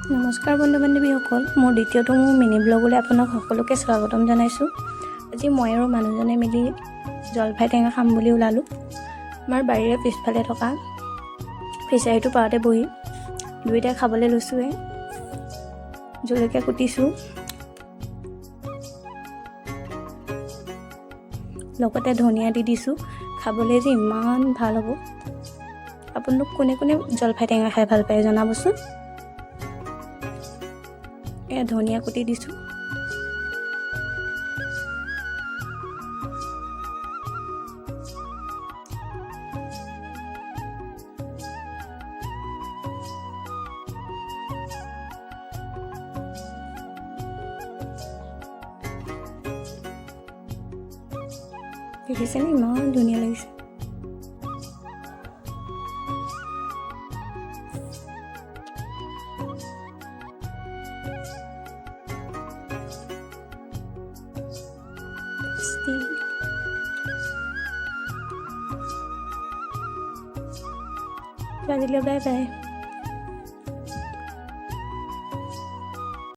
নমস্কাৰ বন্ধু বান্ধৱীসকল, মোৰ দ্বিতীয়টো মিনি ব্লগলৈ আপোনাক সকলোকে স্বাগতম জনাইছোঁ। আজি মই আৰু মানুহজনে মিলি জলফাই টেঙা খাম বুলি ওলালোঁ। আমাৰ বাৰীৰে পিছফালে থকা ফিচাৰীটোৰ পাৰতে বহি দুয়োটাই খাবলৈ লৈছোঁৱে। জলকীয়া কুটিছোঁ, লগতে ধনিয়া দি দিছোঁ। খাবলৈ যে ইমান ভাল হ'ব। আপোনালোক কোনে কোনে জলফাই টেঙা খাই ভাল পায় জনাবচোন। এয়া ধনিয়া কুটি দিছোঁ। দেখিছেনে ইমান ধুনীয়া লাগিছে। আজিলৈ বাই বাই।